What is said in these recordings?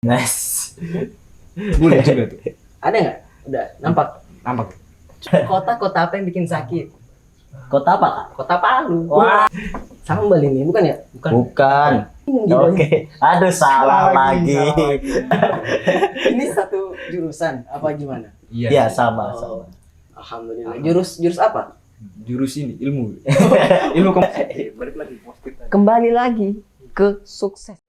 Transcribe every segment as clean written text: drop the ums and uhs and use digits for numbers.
Nice. Boleh juga tuh. Ada nggak? Udah nampak. Kota apa yang bikin sakit? Kota apa, Kak? Kota Palu. Wah. Sambal ini bukan ya? Bukan. Gila. Oke. Aduh, salah lagi. Ini satu jurusan apa gimana? Iya, sama. Alhamdulillah. Jurus apa? Jurus ini ilmu. Ilmu balik lagi. Kembali lagi ke sukses.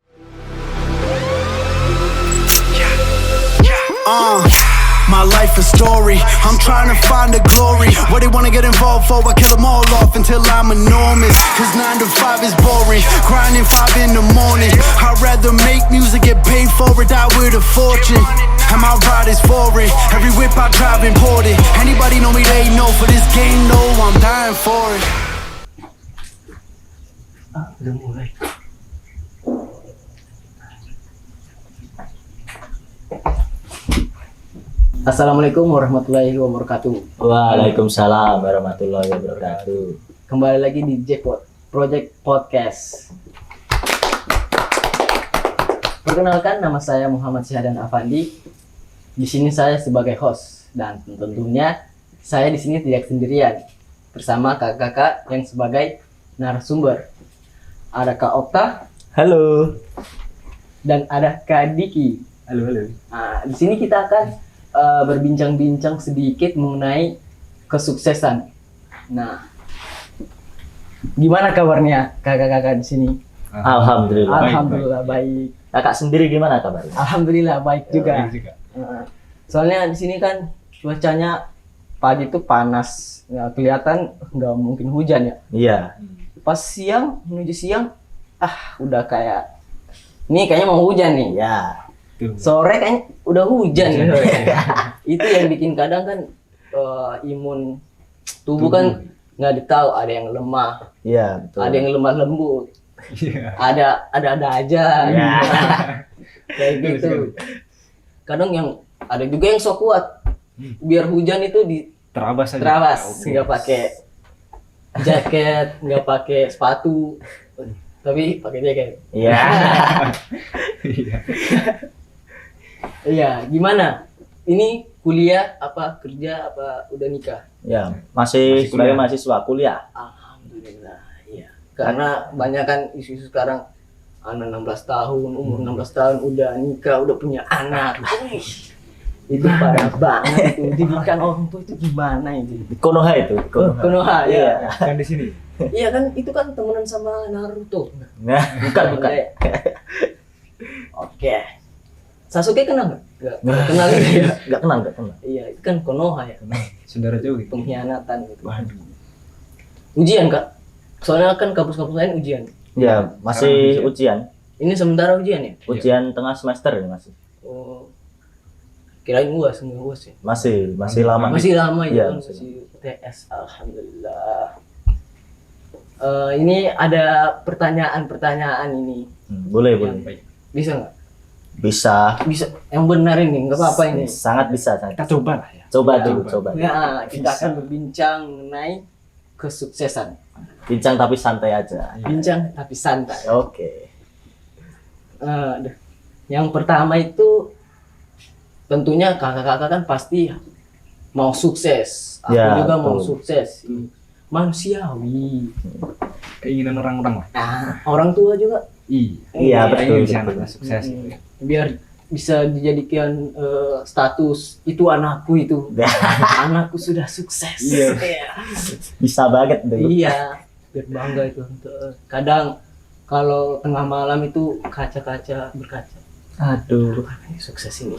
My life a story. I'm trying to find the glory. What they wanna get involved for, I kill them all off until I'm enormous. Cause 9 to 5 is boring. Grinding 5 in the morning. I'd rather make music, get paid for it, die with a fortune. And my ride is foreign. Every whip I drive imported. Anybody know me, they know. For this game, no, I'm dying for it. Udah mulai. Assalamualaikum warahmatullahi wabarakatuh. Waalaikumsalam warahmatullahi wabarakatuh. Kembali lagi di Jackpot Project Podcast. Perkenalkan, nama saya Muhammad Syahdan Afandi. Di sini saya sebagai host dan tentunya saya di sini tidak sendirian bersama kakak-kakak yang sebagai narasumber. Ada Kak Okta. Halo. Dan ada Kak Diki. Halo. Nah, di sini kita akan berbincang-bincang sedikit mengenai kesuksesan. Nah, gimana kabarnya kakak-kakak di sini? Alhamdulillah. Alhamdulillah baik. Kakak sendiri gimana kabarnya? Alhamdulillah baik juga. Baik juga. Soalnya di sini kan cuacanya pagi itu panas, nggak kelihatan nggak mungkin hujan ya. Iya. Pas siang menuju siang, udah kayak ini kayaknya mau hujan nih. Ya. Sore kayaknya udah hujan. Itu yang bikin kadang kan imun tubuh kan nggak tahu, ada yang lemah, Iya, betul. ada yang lemah lembut, Iya. ada aja. Ya. Kayak gitu. Kadang yang ada juga yang sok kuat biar hujan itu Terabas aja. terabas, Oke. nggak pakai jaket, nggak pakai sepatu, tapi pakai jaket. Iya. Iya. Iya, gimana? Ini kuliah apa kerja apa udah nikah? Ya, masih Masih sebagai kuliah. mahasiswa kuliah. Alhamdulillah, iya. Karena banyak kan isu-isu sekarang anak 16 tahun, umur 16 tahun udah nikah, udah punya anak. Wih, itu parah banget itu. Didikan orang tua itu gimana itu? Di Konoha itu. di Konoha. Konoha, ya. Kan di sini. Iya kan, itu kan temenan sama Naruto. Nah, bukan. Enggak ya? Oke. Sasuke kenal nggak? Nggak kenal ya? Enggak kenal. Iya, itu kan Konoha ya. Saudara jauh gitu. Pengkhianatan gitu. Waduh. Ujian kak? Soalnya kan kampus-kampus lain ujian. Ya, masih Sekarang ujian. Ini sementara ujian ya? Ujian tengah semester ini masih. Oh, kirain UAS, nggak UAS ya? Masih lama. Masih lama Iya, ya, masih masih TS. Alhamdulillah. Ini ada pertanyaan ini. Boleh. Baik. Bisa nggak? Bisa. Bisa. Yang benar ini, nggak apa-apa ini. Sangat bisa. Kita coba lah ya. Coba Ya, dulu, coba. Nah, kita akan berbincang mengenai kesuksesan. Bincang tapi santai aja. Bincang tapi santai. Oke. Yang pertama itu tentunya kakak-kakak kan pasti mau sukses. Aku Ya, juga mau betul. sukses. Manusiawi. Keinginan orang-orang lah. Nah, orang tua juga Iya, betul, Pengen bisa betul. anaknya sukses gitu ya. biar bisa dijadikan status itu anakku itu. Anakku sudah sukses. Iya. Bisa banget dulu. Iya, biar bangga itu. Kadang kalau tengah malam itu kaca-kaca berkaca. Aduh. Ini sukses ini.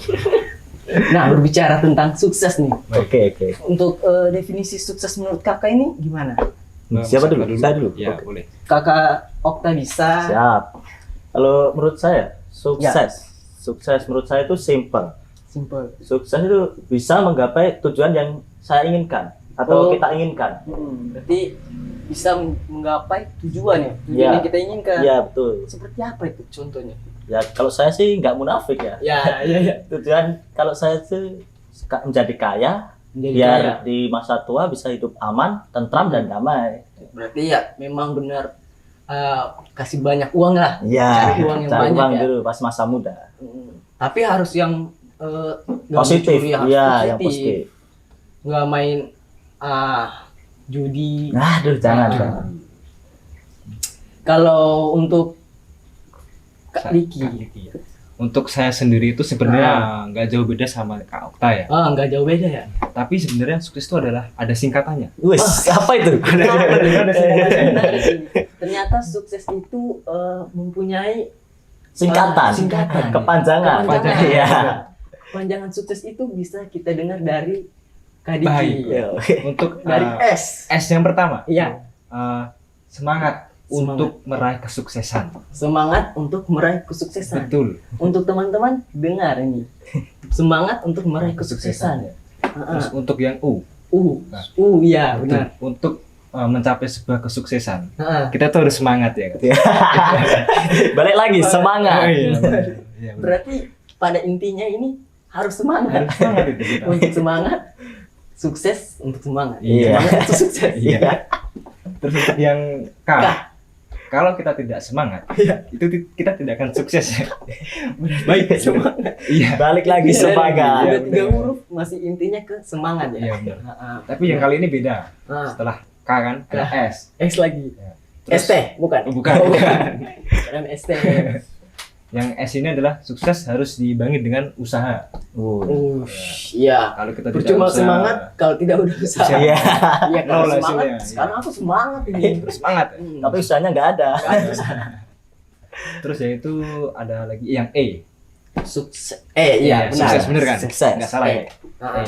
Nah, berbicara tentang sukses nih. Oke. Untuk definisi sukses menurut kakak ini gimana? Siapa dulu? Saya dulu. Ya, Oke. boleh. Kakak Okta bisa. Siap. Kalau menurut saya, sukses menurut saya itu simple. Simple. Sukses itu bisa menggapai tujuan yang saya inginkan atau Oh. kita inginkan. Berarti bisa menggapai tujuan ya? Tujuan Ya. yang kita inginkan. Iya, betul. Seperti apa itu contohnya? Ya, kalau saya sih nggak munafik ya. Ya. Tujuan kalau saya sih menjadi kaya, Menjadi biar kaya. di masa tua bisa hidup aman, tentram dan damai. Berarti ya memang benar kasih banyak uang lah. Iya, Cari uang yang cari banyak uang ya. dulu pas masa muda. Tapi harus yang nggak Positif. mencuri, harus Iya, yang positif. Nggak main judi. Aduh, jangan. Ah. jangan. Kalau untuk Kak Diki, ya. Untuk saya sendiri itu sebenarnya nggak jauh beda sama Kak Okta ya. nggak jauh beda ya. Tapi sebenarnya sukses itu adalah ada singkatannya. Wis, apa itu? Ternyata sukses itu mempunyai Singkatan. Singkatan. Kepanjangan. Kepanjangan. Iya. Kepanjangan sukses itu bisa kita dengar dari Kak Diki. Baik. Iya, oke. Untuk Dari S. S yang pertama, Iya. semangat untuk meraih kesuksesan. Semangat untuk meraih kesuksesan. Betul. Untuk teman-teman dengar ini. Semangat untuk meraih kesuksesan. Terus untuk yang U, Iya benar. untuk mencapai sebuah kesuksesan, Heeh. kita tuh harus semangat ya. Balik lagi semangat. Oh, iya, benar. Iya, benar. Berarti pada intinya ini harus semangat. Harus semangat itu kita. Untuk semangat, sukses untuk semangat. Iya. Semangat untuk sukses. Iya. Terus untuk yang K, kalau kita tidak semangat, itu kita tidak akan sukses. Baik, Semangat. Iya. Balik lagi Iya, semangat. Udah Iya, 3 benar. huruf masih intinya ke semangat ya. Iya, benar. Heeh. Tapi yang kali ini beda. Nah, Setelah K kan, ada S. S lagi. Ya. Terus- ST bukan? Oh, bukan. Bukan ST. Yang S ini adalah sukses harus diimbangi dengan usaha. Iya. Kalau kita Percuma tidak usaha, semangat kalau tidak udah usaha. Iya. Iya, kalau Nol semangat. hasilnya, Sekarang iya. aku semangat ini. terus semangat. Tapi usahanya nggak ada. Terus yaitu ada lagi yang E. Sukses. Iya, benar. Sukses bener kan? Sukses. Nggak salah ya. Nah, E.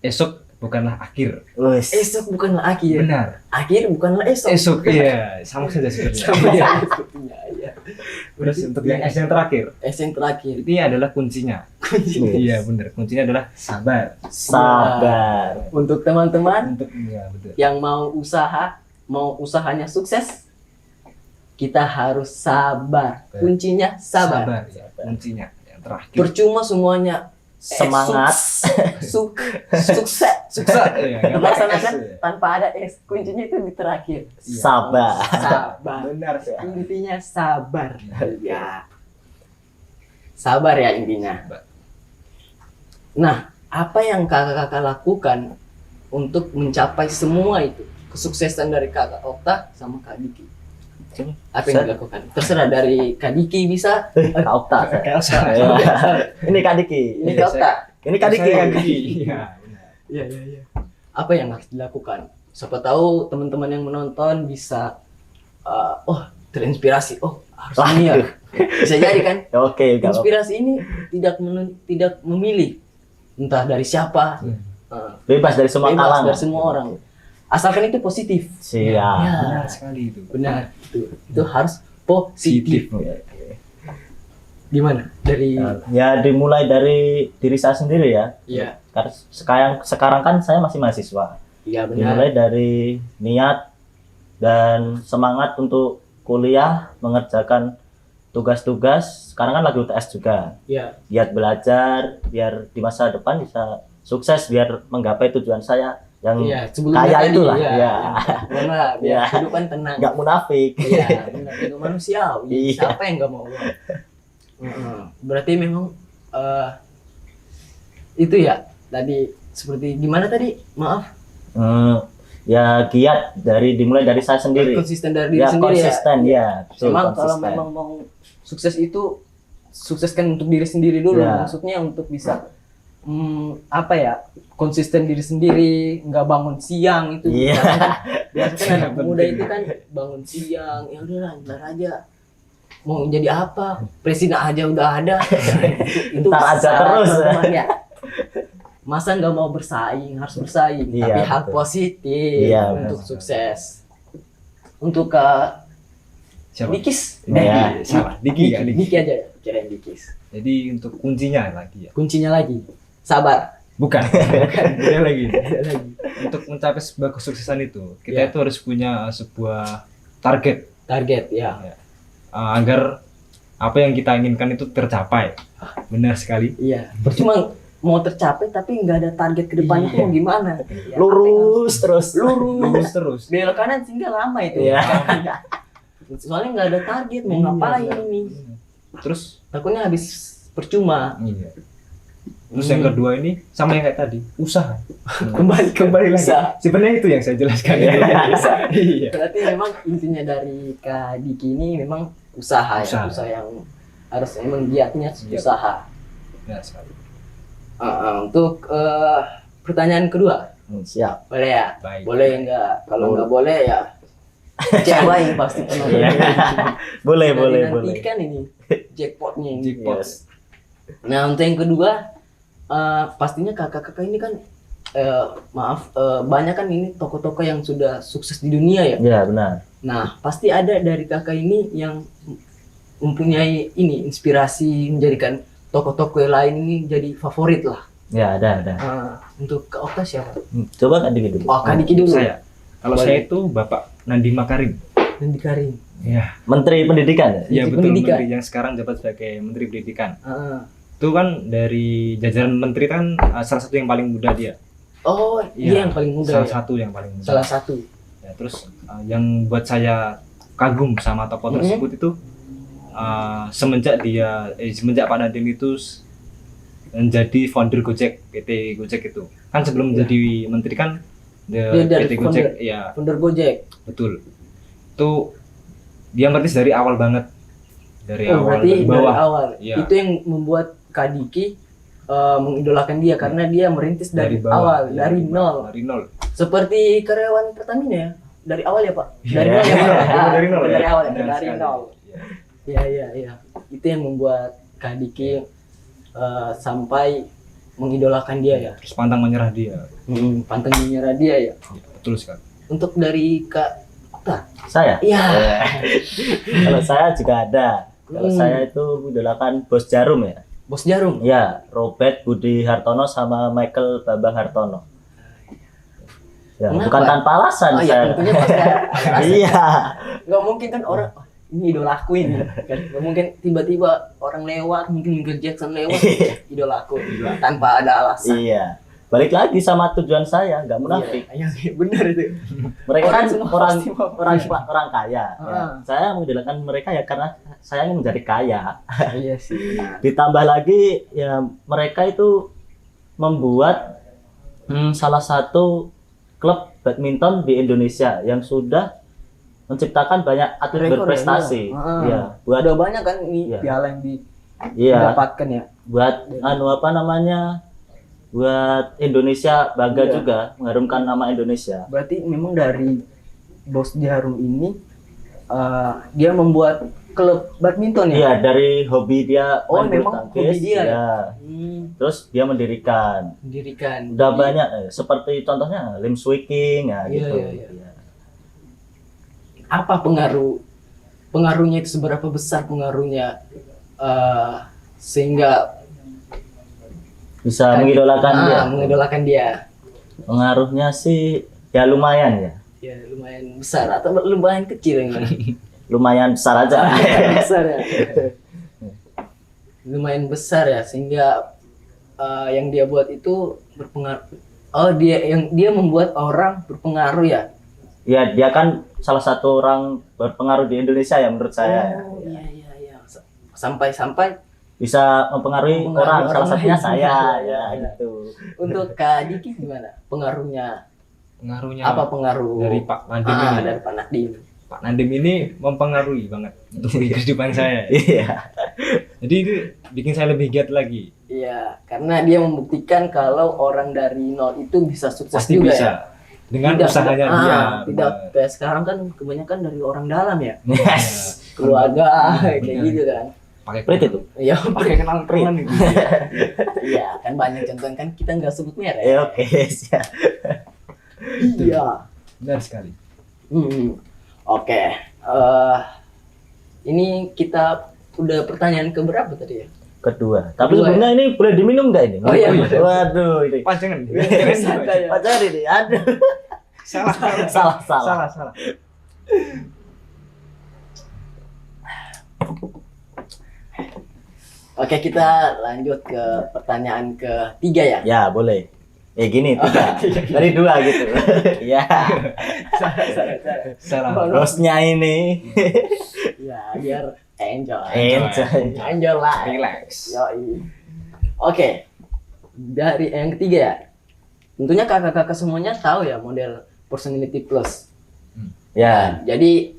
Esok bukanlah akhir. Wis. esok bukanlah akhir. Benar. Akhir bukanlah esok. Esok iya, sama saja sebenarnya. Sama ya. Iya, iya. Terus untuk yang S yang terakhir, S yang terakhir. ini adalah kuncinya. Iya benar, kuncinya adalah sabar. Sabar. Untuk teman-teman Untuk iya betul. yang mau usahanya sukses, kita harus sabar. Kuncinya sabar. Ya, kuncinya yang terakhir. Percuma semuanya Semangat. sukses Sukses. Iya, nggak pakai S, dilaksanakan ya. tanpa ada S. Kuncinya itu di terakhir. Sabar. Sabar. Benar sih. Intinya sabar. Ya. Sabar ya intinya. Nah, apa yang kakak-kakak lakukan untuk mencapai semua itu? Kesuksesan dari kakak Okta sama Kak Diki. Apa yang dilakukan? Terserah dari Kak Diki bisa. Kak Okta. Kayak salah. Ya. Ini Kak Diki. Ini Kak Okta. Ini Kak Diki. Iya, benar. Iya. Apa yang harus dilakukan? Siapa tahu teman-teman yang menonton bisa terinspirasi. Harus ini ya. Bisa jadi kan? Oke, nggak apa-apa. Inspirasi ini tidak memilih entah dari siapa. Bebas dari semua Bebas kalangan. dari semua orang. Asalkan itu positif. Siap. Ya. Benar sekali itu. Benar. Itu harus positif. Gimana? Dari Ya dimulai dari diri saya sendiri ya. Iya. Karena sekarang kan saya masih mahasiswa. Iya benar. Dimulai dari niat dan semangat untuk kuliah, mengerjakan tugas-tugas. Sekarang kan lagi UTS juga. Iya. Giat belajar biar di masa depan bisa sukses, biar menggapai tujuan saya yang Iya, sebelumnya kaya tadi, itulah. iya. Ya. Benar, biar Iya. kehidupan tenang. Nggak munafik. Iya, benar. Itu manusiawi. Iya. Siapa yang nggak mau uang? Berarti memang itu ya tadi seperti gimana tadi? Maaf. Ya giat dimulai dari saya sendiri. Konsisten dari diri Ya sendiri konsisten ya. Betul, Memang kalau konsisten. memang mau sukses itu sukseskan untuk diri sendiri dulu. Ya. Maksudnya untuk bisa konsisten diri sendiri, nggak bangun siang itu. Iya. Biasanya kan anak muda itu kan bangun siang, ya udahlah ntar aja. Mau jadi apa? Presiden aja udah ada. itu Ntar aja salah terus. teman-teman ya. Masa nggak mau bersaing, harus bersaing. Iya, Tapi hal betul. positif Iya, untuk betul. sukses. Untuk Kak Siapa? Dikis. Iya, salah. Diki ya, Diki. Diki aja ya, kirain Dikis. Jadi untuk kuncinya lagi ya. Kuncinya lagi, sabar. Bukan. Beda lagi. Ada lagi. Untuk mencapai sebuah kesuksesan itu, kita Ya. itu harus punya sebuah target Target ya. agar apa yang kita inginkan itu tercapai. Benar sekali. Iya. Percuma mau tercapai tapi nggak ada target ke depannya Iya. mau gimana? Ya, Lurus terus. Lurus terus. belok kanan sehingga lama itu. Iya. Soalnya nggak ada target mau Iya, ngapain iya. ini. Terus takutnya habis percuma. Iya. Terus yang kedua ini sama yang kayak tadi, usaha. Kembali lagi. usaha. Sebenarnya itu yang saya jelaskan. Iya. Berarti memang intinya dari Kak Diki ini memang usaha ya, Usaha. usaha yang harus memang giatnya Iya. usaha. Benar sekali. Untuk pertanyaan kedua, Siap. boleh ya? Baik. Boleh enggak? Kalau enggak boleh ya kecewa yang pasti penonton. Iya. Boleh, Dan boleh, boleh. dinantikan ini jackpotnya ini. Jackpot. Yes. Nah, untuk yang kedua, pastinya kakak-kakak ini kan banyak kan ini tokoh-tokoh yang sudah sukses di dunia ya. Ya, benar. Nah, pasti ada dari kakak ini yang mempunyai ini inspirasi menjadikan tokoh-tokoh yang lain ini jadi favorit lah. Ya, ada. Untuk Kak Okta siapa? Coba Kak Diki dulu. Oh, Kak Diki dulu. Saya. Kalau Boleh. saya itu Bapak Nadiem Makarim. Nandi Karim. Iya. Menteri Pendidikan ya? Iya Menteri betul, Pendidikan. Menteri yang sekarang jabat sebagai Menteri Pendidikan. Ah. Itu kan dari jajaran menteri kan salah satu yang paling muda dia. Oh, Iya, dia yang paling muda Salah ya? satu yang paling muda. Salah satu. Ya, terus yang buat saya kagum sama tokoh tersebut itu semenjak Pak Nadiem itu menjadi founder Gojek, PT Gojek itu. Kan sebelum menjadi menteri kan Dia dari PT Gojek, ya Founder Gojek. betul. Itu dia merintis dari awal banget. Dari Oh, awal berarti dari dari bawah. awal. Iya. Itu yang membuat Kak Diki mengidolakan dia karena dia merintis dari bawah. awal, Iya, dari nol. Dari nol. Seperti karyawan Pertamina ya. Dari awal ya, Pak? Iya. Dari nol ya, Pak? Iya, dari nol ya. Dari awal ya, Benar dari sekali. nol. Iya. Iya. Itu yang membuat Kak Diki sampai mengidolakan dia ya. Terus pantang menyerah dia. Pantang menyerah dia ya. Betul sekali. Untuk dari Kak Okta. Saya? Iya. Kalau saya juga ada. Kalau Hmm. saya itu idolakan Bos Jarum ya. Bos Jarum. Ya, Robert Budi Hartono sama Michael Bambang Hartono. Ya, Kenapa? bukan tanpa alasan Oh iya, saya. tentunya pasti ada alasan. Iya. Nggak mungkin kan orang "Oh, ini idolaku ini kan nggak mungkin tiba-tiba orang lewat mungkin Michael Jackson lewat idolaku tanpa ada alasan. Iya. Balik lagi sama tujuan saya, nggak munafik. Iya, benar itu. Mereka Orang kan semua orang pasti mau. orang kaya. Ya. Ah. Saya mengidolakan mereka ya karena saya ingin menjadi kaya. Iya sih. Ditambah lagi ya mereka itu membuat salah satu klub badminton di Indonesia yang sudah menciptakan banyak atlet Rekor ya, berprestasi. iya. Ah. Ya, buat Udah banyak kan ini Iya. piala yang iya, didapatkan ya. buat apa namanya? Buat Indonesia bangga Iya. juga mengharumkan nama Indonesia. Berarti memang dari Bos Jarum ini dia membuat klub badminton ya. Iya, dari hobi dia Oh, main bulu memang tangkis, hobi dia ya? ya. Terus dia mendirikan. Mendirikan. Udah Jadi, banyak seperti contohnya Lim Swee King ya Iya, gitu. iya, iya. Apa pengaruhnya itu seberapa besar pengaruhnya sehingga Bisa mengidolakan dia. mengidolakan dia. Pengaruhnya sih ya lumayan ya. Ya lumayan besar atau lumayan kecil yang Lumayan besar aja. besar ya. Lumayan besar ya sehingga yang dia buat itu berpengaruh. Oh dia membuat orang berpengaruh ya. Ya dia kan salah satu orang berpengaruh di Indonesia ya menurut saya. Oh iya. Sampai Bisa mempengaruhi orang, salah satunya lain. saya ya Iya. gitu. untuk Kak Diki gimana? Pengaruhnya Pengaruhnya apa pengaruh dari Pak Nadiem ini. dari Pak Nadiem? Pak Nadiem ini mempengaruhi banget untuk kehidupan saya. Iya. Jadi itu bikin saya lebih giat lagi. Iya, karena dia membuktikan kalau orang dari nol itu bisa sukses Pasti juga bisa. ya. Dengan Tidak- usahanya tidak- dia. Tidak benar. kayak sekarang kan kebanyakan dari orang dalam ya. Yes. Keluarga kayak Benar. gitu kan. Pakai Prit itu. Iya, pakai kenal teman itu. iya, kan banyak contoh kan kita nggak sebut merek. Ya oke, siap. Iya. Benar sekali. Oke. Ini kita udah pertanyaan keberapa tadi ya? Kedua. Tapi Kedua, sebelumnya ini boleh diminum nggak ini? Oh, iya. Waduh ini. Pas jangan. Santai ya. Pacar ini. Aduh. Salah. Salah. Oke, kita lanjut ke pertanyaan ketiga ya. Ya boleh. Gini tiga. Dari dua gitu. Ya. Salah. Baru- Bosnya ini. Ya, biar Enjoy life. Relax. Yoi. Oke, dari yang ketiga ya. Tentunya kakak-kakak semuanya tahu ya model personality plus. Ya, Jadi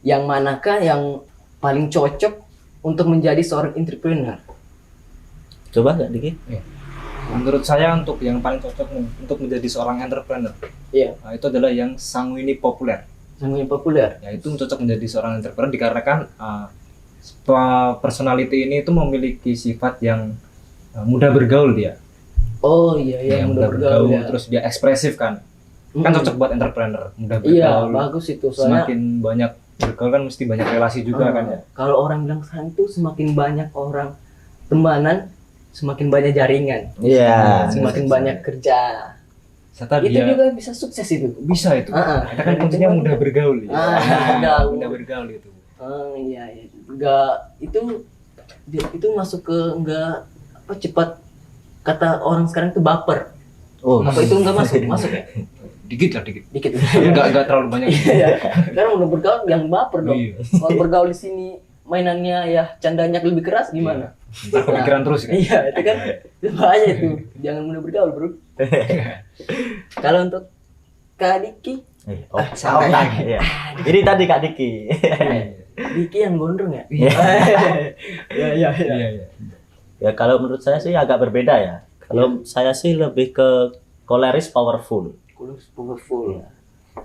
yang manakah yang paling cocok untuk menjadi seorang entrepreneur? coba nggak Diki? Menurut saya untuk yang paling cocok untuk menjadi seorang entrepreneur, Iya, itu adalah yang sanguini populer. yang populer. Ya itu cocok menjadi seorang entrepreneur dikarenakan personality ini itu memiliki sifat yang mudah bergaul dia. Oh iya, Yang mudah bergaul ya. terus dia ekspresif kan. Kan cocok buat entrepreneur, mudah Iya, bergaul. bagus itu soalnya. Semakin banyak bergaul kan mesti banyak relasi juga kan ya. Kalau orang bilang sekarang tuh semakin banyak orang temenan, semakin banyak jaringan, Iya. semakin banyak kerja. Serta Itu dia juga bisa sukses itu. bisa itu. Ah, Kita kan kuncinya mudah bergaul ya. bergaul. Mudah bergaul itu. Oh iya, iya. Enggak itu masuk ke enggak apa cepat kata orang sekarang itu baper. Oh, Apa itu enggak masuk ya? Dikit lah dikit. Dikit. Enggak terlalu banyak. Iya. Sekarang udah bergaul yang baper dong. Iya. Kalau bergaul di sini mainannya ya candanya lebih keras gimana? Ntar kepikiran terus kan. Iya, itu kan bahaya itu. Jangan mudah bergaul, Bro. Kalau untuk Kak Diki, santai. Iya. Ini tadi Kak Diki. Diki yang gondrong ya? Iya. Iya. Iya iya. Ya kalau menurut saya sih agak berbeda ya. Kalau saya sih lebih ke koleris powerful. Kulus powerful.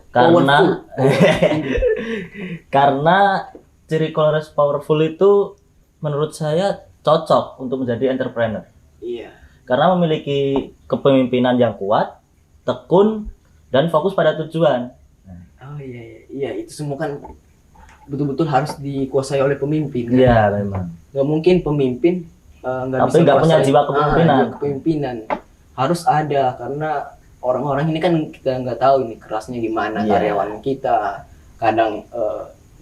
Karena karena ciri koleris powerful itu menurut saya cocok untuk menjadi entrepreneur. Iya. Karena memiliki kepemimpinan yang kuat, tekun, dan fokus pada tujuan. Oh iya, itu semua kan betul-betul harus dikuasai oleh pemimpin. Kan? Iya memang. Nggak mungkin pemimpin Tapi nggak punya jiwa kepemimpinan. jiwa kepemimpinan harus ada karena orang-orang ini kan kita nggak tahu ini kerasnya gimana Iya. karyawan kita. Kadang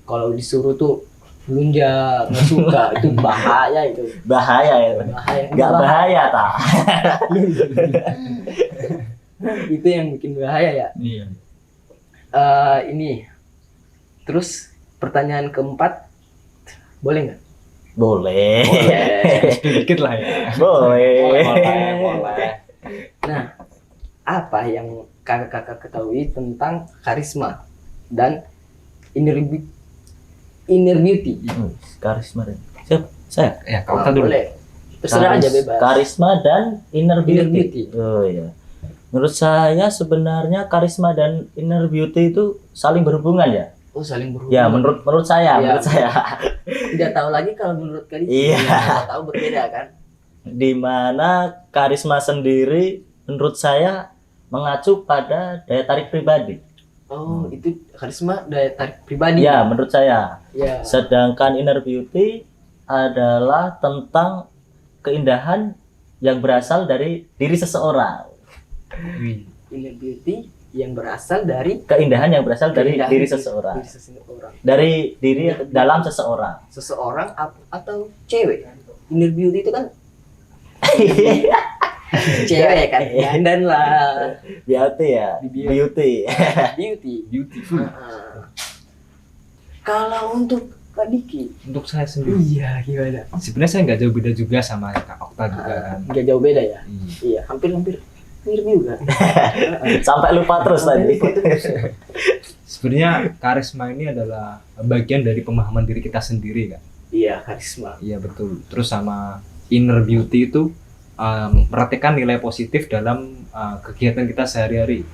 kalau disuruh tuh lunjak nggak suka itu bahaya itu. Bahaya ya. Bahaya. Nggak bahaya tak? Itu yang bikin bahaya ya. Iya. Ini terus pertanyaan keempat boleh nggak? Boleh. Sedikit lah ya. Boleh. Boleh. Nah, apa yang kakak-kakak ketahui tentang karisma dan inner beauty? Karisma dan siap saya. Ya, kalau dulu. Boleh. Terserah aja bebas. Karisma dan inner Inner beauty. beauty. Oh iya. Menurut saya sebenarnya karisma dan inner beauty itu saling berhubungan ya. Oh, saling berhubungan. Ya menurut saya, Iya. menurut saya. Tidak tahu lagi kalau menurut kalian. Iya. Tidak tahu berbeda kan? Dimana karisma sendiri menurut saya mengacu pada daya tarik pribadi. Oh, itu karisma daya tarik pribadi. Ya menurut saya. Ya. Sedangkan inner beauty adalah tentang keindahan yang berasal dari diri seseorang. Wih. Inner beauty yang berasal dari Keindahan yang berasal dari keindahan diri seseorang. diri seseorang. Dari diri dalam seseorang. Seseorang atau cewek. Inner beauty itu kan cewek kan. Dandan lah. Beauty ya. Beauty. Beauty. Beautiful. Kalau untuk Kak Diki, Untuk saya sendiri. iya gimana? Sebenarnya saya nggak jauh beda juga sama Kak Okta juga kan. Nggak jauh beda ya? Iya. Iya, hampir mirip juga. Sampai lupa terus tadi. Sebenarnya karisma ini adalah bagian dari pemahaman diri kita sendiri kan. Iya, karisma. Iya betul. Terus sama inner beauty itu memperhatikan nilai positif dalam kegiatan kita sehari-hari.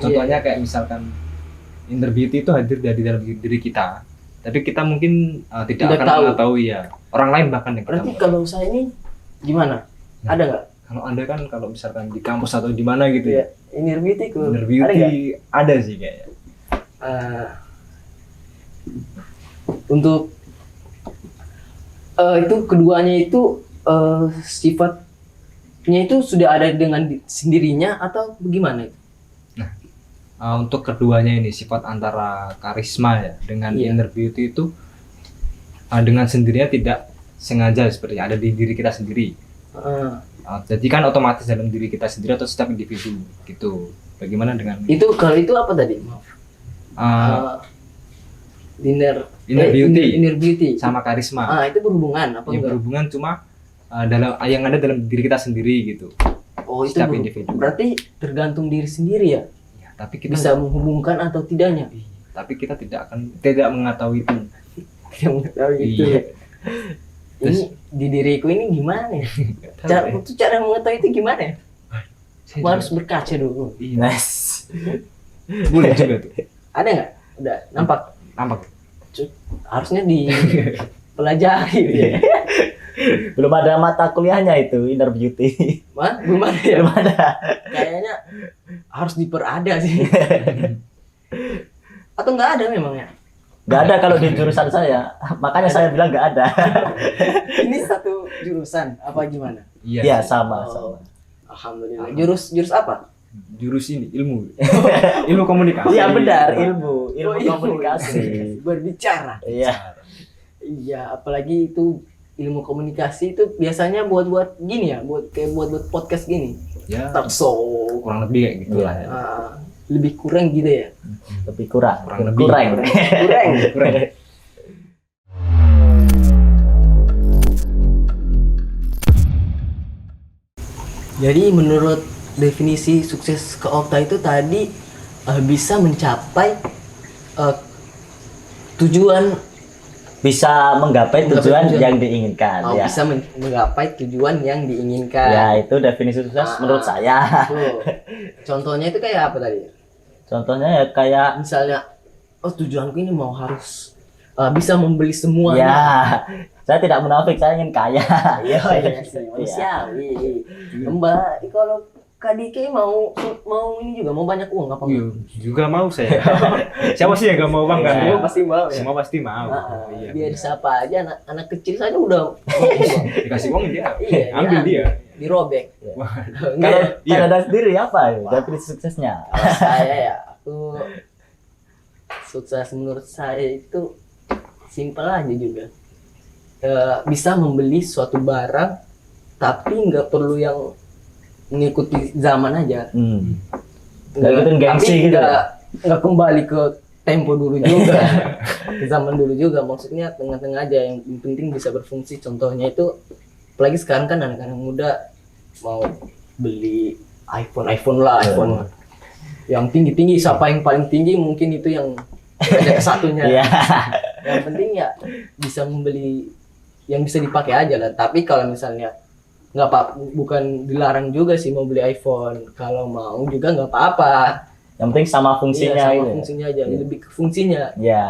Contohnya kayak misalkan inner beauty itu hadir dari dalam diri kita, tapi kita mungkin tidak akan tahu. mengetahui ya. Orang lain bahkan yang kita Berarti tahu. kalau saya ini gimana? Nah. Ada nggak? Kalau Anda kan kalau misalkan di kampus atau di mana gitu Iya, ya. inner beauty ku. Inner Ada nggak? beauty ada sih kayaknya. Untuk itu keduanya itu sifatnya itu sudah ada dengan sendirinya atau bagaimana itu? Untuk keduanya ini sifat antara karisma ya dengan Iya. inner beauty itu dengan sendirinya tidak sengaja sepertinya ada di diri kita sendiri. Jadi kan otomatis dalam diri kita sendiri atau setiap individu gitu. Bagaimana dengan Itu kalau itu apa tadi? Maaf. uh, Inner beauty. Inner beauty. sama karisma. Itu berhubungan apa Yang enggak? berhubungan cuma dalam yang ada dalam diri kita sendiri gitu. Oh, itu setiap individu. berarti tergantung diri sendiri ya. Ya, tapi kita Bisa menghubungkan atau tidaknya. Iya, tapi kita tidak mengetahui itu. Yang mengetahui itu. Iya. Ini di diriku ini gimana ya? Cara mengetahui itu gimana ya? Saya Gua harus juga- berkaca dulu. Iya. Nice. Boleh juga tuh. Ada nggak? Udah nampak. Tampak. Harusnya dipelajari. Iya. Belum ada mata kuliahnya itu inner beauty. Mah, belum ada ya? Belum ada. Kayaknya harus diperada sih. Atau nggak ada memangnya? Nggak ada kalau di jurusan saya. Makanya saya bilang nggak ada. Ini satu jurusan apa gimana? Iya. Iya sama. Oh. Alhamdulillah. Jurus apa? Jurus ini ilmu. Ilmu komunikasi. Iya benar ilmu Oh, komunikasi. Berbicara. Iya. Iya, apalagi itu ilmu komunikasi itu biasanya buat gini ya, buat podcast gini. Ya, Talk show. kurang lebih kayak gitu lah. Ya. Lebih kurang gitu ya. Lebih kurang. Kurang lebih. Kurang. Kurang. Jadi menurut definisi sukses ke Okta itu tadi bisa mencapai tujuan Bisa menggapai Menggapai tujuan tujuan. yang diinginkan. Ya. bisa menggapai tujuan yang diinginkan. Ya itu definisi sukses menurut saya. Tuh. Contohnya itu kayak apa tadi? Contohnya ya kayak Misalnya, oh tujuanku ini mau harus bisa membeli semua. ya saya tidak munafik, saya ingin kaya. Iya, iya sih, manusiawi. Mbak, kalau Kak Dike mau ini juga mau banyak uang apa Iya, enggak? juga mau saya. Siapa sih yang gak mau bang kan? Iya. Semua pasti mau ya. Semua pasti mau. Iya. Biar siapa aja anak kecil saja udah Dikasih uang dia. Iya, Ambil dia. dirobek. Wah. Kalau Enggak, Iya. Kanada sendiri apa ya definisi suksesnya? kalau saya ya, aku sukses menurut saya itu simpel aja juga. Bisa membeli suatu barang tapi nggak perlu yang mengikuti zaman aja. Nggak ikutin gengsi gitu ya? Nggak kembali ke tempo dulu juga, ke zaman dulu juga. Maksudnya tengah-tengah aja, yang penting bisa berfungsi. Contohnya itu, apalagi sekarang kan anak-anak muda mau beli iPhone lah, iPhone yang tinggi-tinggi. Siapa yang paling tinggi mungkin itu yang ada satunya. Iya. Yang penting ya bisa membeli yang bisa dipakai aja lah. Tapi kalau misalnya nggak apa, bukan dilarang juga sih mau beli iPhone. Kalau mau juga nggak apa-apa. Yang penting sama fungsinya Iya, sama gitu. fungsinya aja, Iya. lebih ke fungsinya. Ya.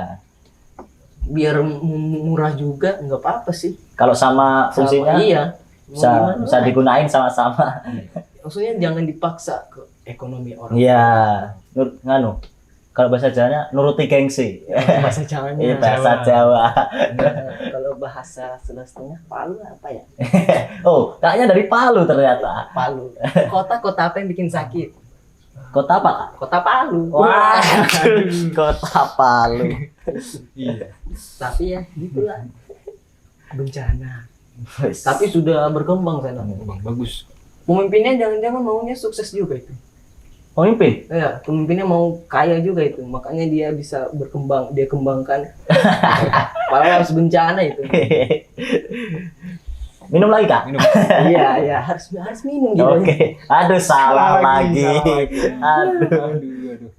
Biar murah juga nggak apa-apa sih. Kalau sama fungsinya Iya. Mau bisa gimana bisa lagi? digunain sama-sama. Maksudnya jangan dipaksa ke ekonomi orang. Iya. Nganu. Kalau bahasa Jawanya nuruti gengsi. Bahasa Jawanya. Iya bahasa Jawa. Kalau bahasa setengah Palu apa ya? Oh, kayaknya dari Palu ternyata. Palu. Kota apa yang bikin sakit? Kota apa? Kak? Kota Palu. Wah, Kota Palu. Iya. Tapi ya gitulah. Bencana. Tapi sudah berkembang sana. Bang bagus. Pemimpinnya jangan-jangan maunya sukses juga itu. pemimpin. Ya, pemimpinnya mau kaya juga itu. Makanya dia bisa berkembang, dia kembangkan. Padahal harus bencana itu. Minum lagi Kak? Minum. Iya, harus minum gitu. Oke. Aduh salah lagi. Aduh. Aduh.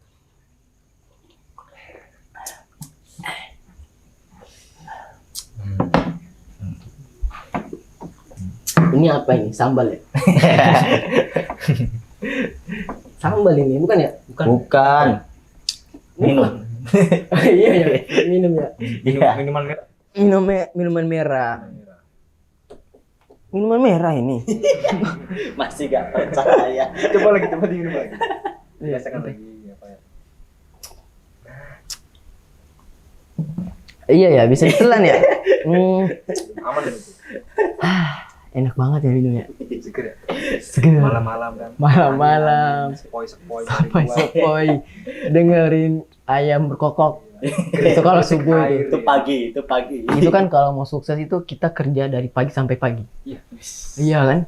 Ini apa ini? Sambal ya? Sambal ini, bukan ya? Bukan. Minum. Iya, minum ya. Iya. Minuman merah. Minuman merah. Minuman merah ini. Masih gak percaya. Coba diminum lagi. Iya, Biasakan lagi apa ya? Iya ya, bisa ditelan ya. Aman itu. Enak banget ya minumnya. Seger ya. Seger. Malam-malam kan. Malam-malam. Sepoi-sepoi. Sepoi-sepoi. Dengerin ayam berkokok. Itu kalau subuh itu. Itu pagi. Itu kan kalau mau sukses itu kita kerja dari pagi sampai pagi. Iya. Iya kan?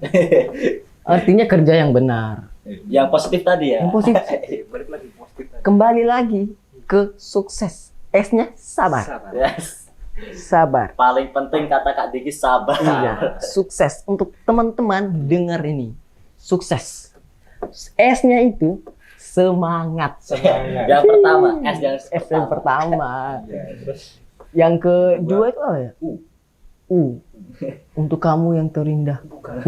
Artinya kerja yang benar. Yang positif tadi ya. Yang positif. Balik lagi positif tadi. Kembali lagi ke sukses. S-nya sabar. Yes. Sabar. Paling penting kata Kak Diki sabar. Iya, sukses. Untuk teman-teman dengar ini. Sukses. S-nya itu semangat. Yang pertama, S yang S yang pertama. Ya, terus Yang kedua itu apa ya? U. Untuk kamu yang terindah. Bukan.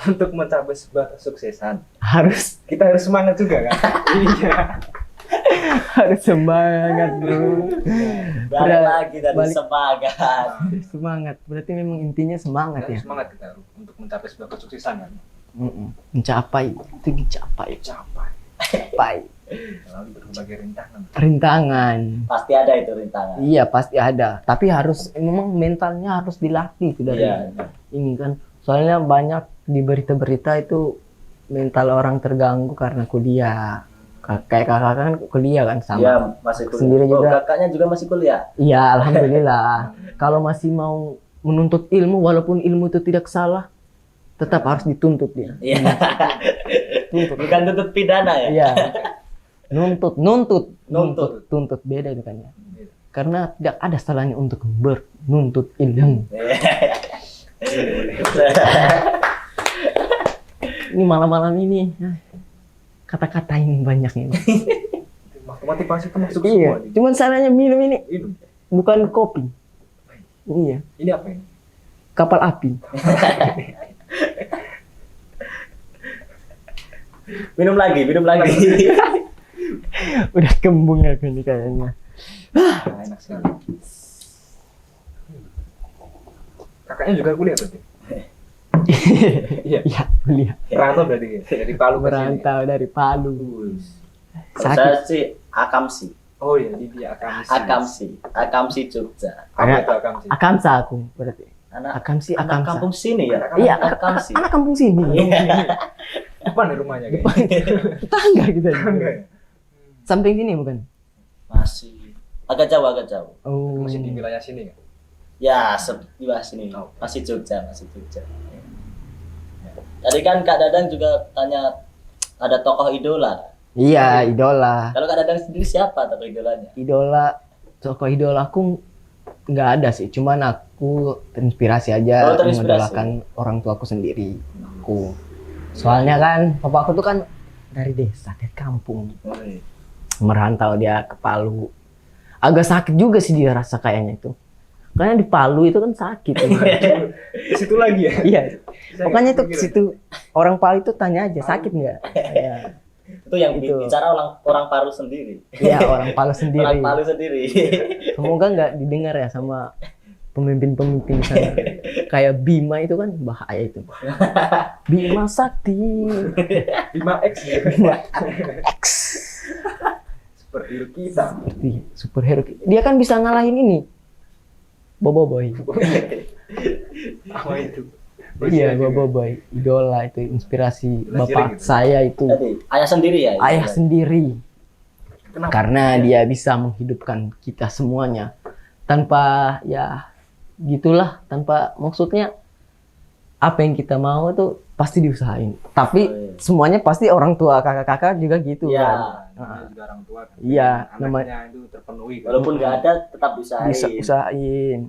untuk mencapai sebuah kesuksesan Harus kita harus semangat juga kan. Iya. harus semangat, bro. Balik lagi dari balik. semangat. Semangat. Berarti memang intinya semangat ya. Harus semangat kita untuk mencapai sebuah kesuksesan kan. Mencapai itu dicapai. Capai. Lalu berbagai Rintangan. Pasti ada itu rintangan. Iya pasti ada. Tapi harus memang mentalnya harus dilatih itu dari Iya. ini kan. Soalnya banyak di berita-berita itu mental orang terganggu karena kuliah. Kayak kakak kan kuliah kan sama. Iya, masih kuliah. Sendiri Oh, juga. kakaknya juga masih kuliah. Iya, alhamdulillah. Kalau masih mau menuntut ilmu, walaupun ilmu itu tidak salah, tetap harus dituntut dia. Iya. Bukan tuntut pidana ya? Iya. Nuntut. Nuntut. Beda itu kan ya. Karena tidak ada salahnya untuk menuntut ilmu. Ini malam-malam ini kata-kata yang banyak ini. motivasi itu masuk Iya. semua nih. Cuman salahnya minum ini Minum. bukan kopi. Iya. Ini apa ini? Kapal api. Minum lagi. Udah kembung aku ini kayaknya. Nah, enak sekali. Kakaknya juga kuliah berarti? Iya. Iya, kuliah. Perantau berarti dari Palu ke sini. Merantau dari Palu. Kalau saya sih Akamsi. Oh iya, dia Akamsi Jogja. Apa itu Akamsi? Akamsa aku berarti. Anak Akamsi, anak Akamsa. kampung sini ya? Iya, Akamsi. anak kampung sini. Depan nih rumahnya kayaknya. Tetangga kita. Enggak ya? Samping sini bukan? Masih agak jauh. Oh. Masih di wilayah sini kan? Ya, di bawah sini. Masih Jogja. Tadi kan Kak Dadang juga tanya ada tokoh idola. Iya, idola. Kalau Kak Dadang sendiri siapa tokoh idolanya? Tokoh idola aku nggak ada sih. Cuman aku terinspirasi aja Oh, terinspirasi. mengidolakan orang tuaku sendiri. Soalnya kan papa aku tuh kan dari desa, dari kampung. Merantau dia ke Palu. Agak sakit juga sih dia rasa kayaknya itu. Karena di Palu itu kan sakit. Di situ lagi ya? Iya. Makanya tuh ke situ orang Palu itu tanya aja sakit nggak? Ya. Itu yang Itu. bicara orang Palu sendiri. Iya orang Palu sendiri. Orang Palu sendiri. Semoga nggak didengar ya sama pemimpin-pemimpin sana. Kayak Bima itu kan bahaya itu. Bima Sakti. 5X ya? Bima X. Superhero kita. Seperti superhero. Dia kan bisa ngalahin ini. Bobo Boy. Apa itu? Iya, Bobo Boy. Idola itu inspirasi Belajar bapak gitu. saya itu. Jadi, ayah sendiri ya? Ayah sendiri. Kenapa? Karena dia bisa menghidupkan kita semuanya tanpa ya gitulah, tanpa maksudnya apa yang kita mau itu pasti diusahain. Tapi Oh, iya. semuanya pasti orang tua kakak-kakak juga gitu Iya. kan. Namanya juga orang tua kan. Iya, Anaknya itu terpenuhi kan. Walaupun nggak ada, tetap usahain. Bisa usahain.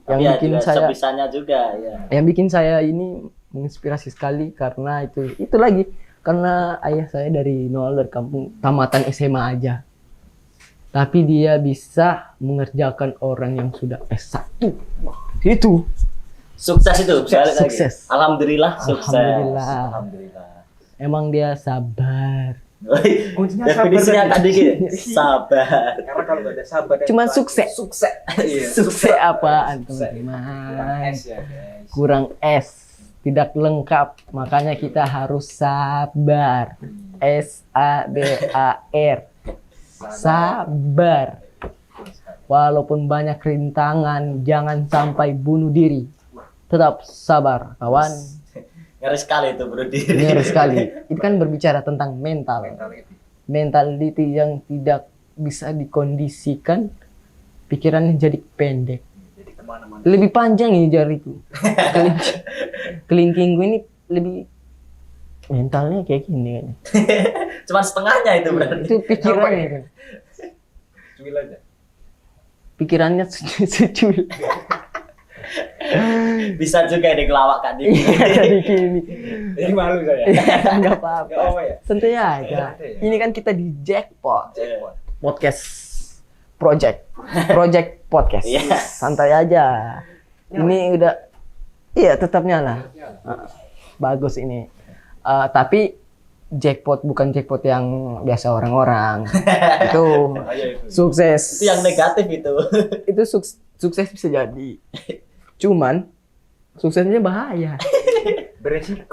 Tapi Yang ya bikin juga saya sebisanya juga ya. yang bikin saya ini menginspirasi sekali karena itu lagi karena ayah saya dari nol dari kampung tamatan SMA aja. Tapi dia bisa mengerjakan orang yang sudah S1. Itu. Sukses itu, balik lagi. Sukses. Alhamdulillah sukses. Alhamdulillah. Alhamdulillah. Emang dia sabar. Kuncinya Definisinya sabar tadi sabar. Karena kalau nggak ada sabar dan Cuman ikhlas, sukses. Sukses. Iya. Sukses apaan Sukses. teman-teman? S ya guys. Kurang S. Tidak lengkap. Makanya kita harus sabar. SABAR. Sabar. Walaupun banyak rintangan, jangan sampai bunuh diri. Tetap sabar, kawan. Ngeri sekali itu bro diri. Benar sekali. Itu kan berbicara tentang mental. Mentality. Mentality yang tidak bisa dikondisikan, pikirannya jadi pendek. Jadi kemana-mana. Lebih panjang ini jariku. Kelingkingku ini lebih mentalnya kayak gini kayaknya. Cuman setengahnya itu berarti. Itu pikirannya kan. Cuil aja. pikirannya sejul. Bisa juga ini ngelawak Kak Diki. Jadi gini. Jadi malu saya. Nggak Nggak apa-apa. apa-apa ya? Santai aja. Ini kan kita di Jackpot. Jackpot. Podcast Project Podcast. Yes. Santai aja. Ini udah iya tetap nyala. Bagus ini. Tapi jackpot bukan jackpot yang biasa orang-orang. Itu sukses. Itu yang negatif itu. Itu sukses bisa jadi. Cuman suksesnya bahaya.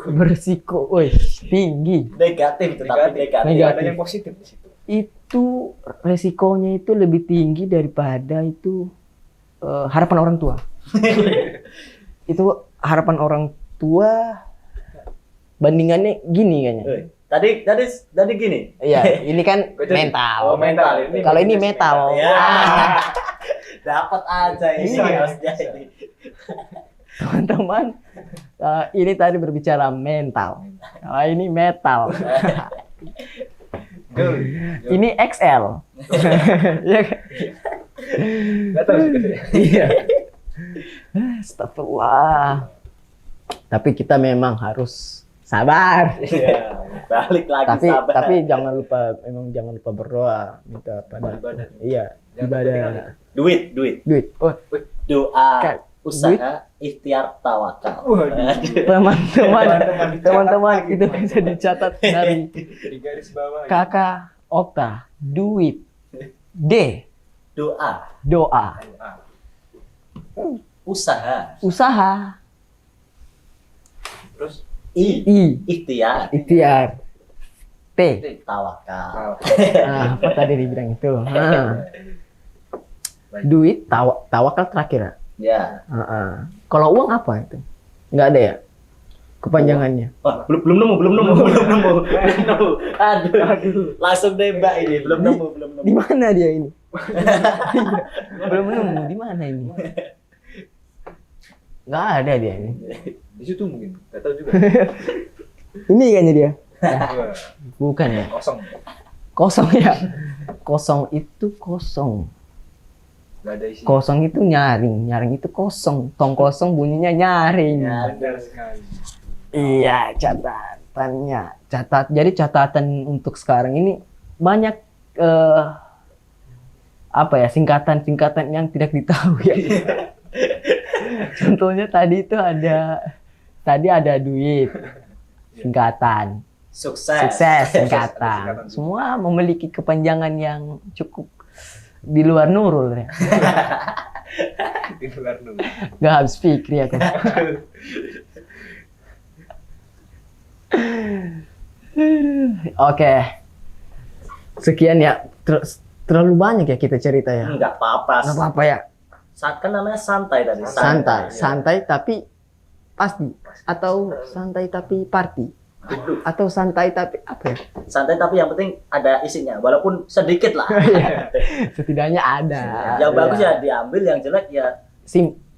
Beresiko, woi, tinggi. Negatif itu tapi negatif. Negatif. Ada yang positif di situ. Itu resikonya itu lebih tinggi daripada itu harapan orang tua. Itu harapan orang tua bandingannya gini kayaknya. Tadi gini. Iya, ini kan mental. Oh, mental. Ini Kalau ini metal. Ya. Wah, Dapat aja ini Iya. harusnya ini. teman-teman, ini tadi berbicara mental. Ini metal. Ini XL. Iya kan? Nggak tahu juga saya. Iya. Astagfirullah. Tapi kita memang harus sabar. Iya. Balik lagi sabar. Tapi jangan lupa berdoa, minta pada Ibadah. iya, Yang ibadah. penting Duit. Oh, Doa, Kak, usaha, ikhtiar, tawakal. teman-teman itu bisa dicatat dari Di garis bawah. Kakak Okta. Duit. D. Doa, Doa. usaha, Usaha. Terus I. ikhtiar, Ikhtiar. T. tawakal. Apa tadi dibilang itu? Duit, tawakal terakhir ya? Ya. Kalau uang apa itu? Nggak ada ya? Kepanjangannya. Wah, belum nemu. Aduh. Langsung nembak ini, belum nemu. Di mana dia ini? Belum nemu. Di mana ini? Nggak ada dia ini. di situ mungkin. Nggak tahu juga. Ini kayaknya dia. Wah, Bukan ya? kosong. Kosong ya? Kosong itu kosong. Nggak ada isi. Kosong itu nyaring. Nyaring itu kosong. Tong kosong bunyinya nyaring. Benar sekali. Iya, catatannya. Jadi catatan untuk sekarang ini banyak apa ya, singkatan-singkatan yang tidak ditahui ya. Contohnya tadi itu ada duit, singkatan. Sukses, singkatan. Semua memiliki kepanjangan yang cukup di luar Nurul ya. Di luar dulu. Gak habis pikir aku. Oke. Sekian ya. Terlalu banyak ya kita cerita ya. Enggak apa-apa. Nggak apa-apa ya. Saat kan namanya santai tadi. Santai tapi pasti. Atau santai tapi party. Atau santai tapi apa ya? Santai tapi yang penting ada isinya, walaupun sedikit lah. Setidaknya ada. Yang bagus ya diambil, yang jelek ya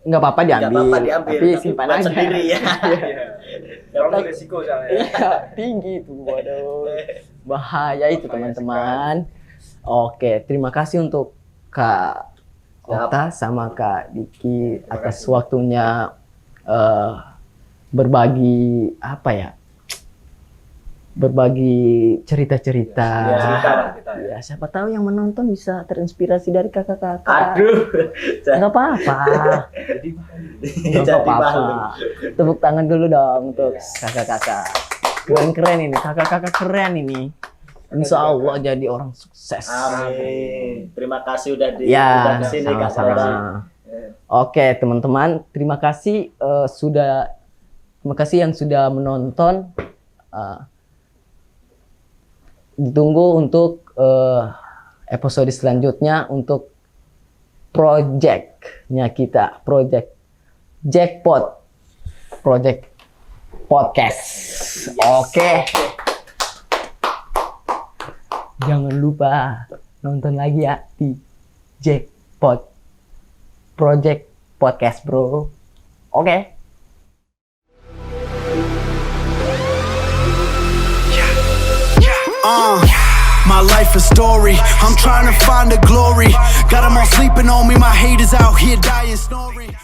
Nggak apa-apa nggak diambil. apa-apa diambil. Tapi simpan buat aja. sendiri ya. Kalau resiko soalnya. Iya, tinggi itu. Waduh. Bahaya itu teman-teman. Oke, terima kasih untuk Kak Okta sama Kak Diki atas waktunya berbagi apa ya? Berbagi cerita-cerita. Ya. Cerita kita. Ya, siapa tahu yang menonton bisa terinspirasi dari kakak-kakak. Aduh. Nggak apa-apa. Jadi Nggak Jadi apa-apa. malu. Tepuk tangan dulu dong untuk kakak-kakak. Keren ini, kakak-kakak keren ini. Insya Allah jadi orang sukses. Amin. Terima kasih udah di Ya, sini Kak. sama-sama. Oke, teman-teman, terima kasih yang sudah menonton. Ditunggu untuk episode selanjutnya untuk project-nya kita, project Jackpot, project podcast. Oke. Jangan lupa nonton lagi ya di Jackpot Project Podcast, bro. Oke. My life a story. I'm trying to find the glory. Got 'em all sleeping on me, my haters out here dying, snoring.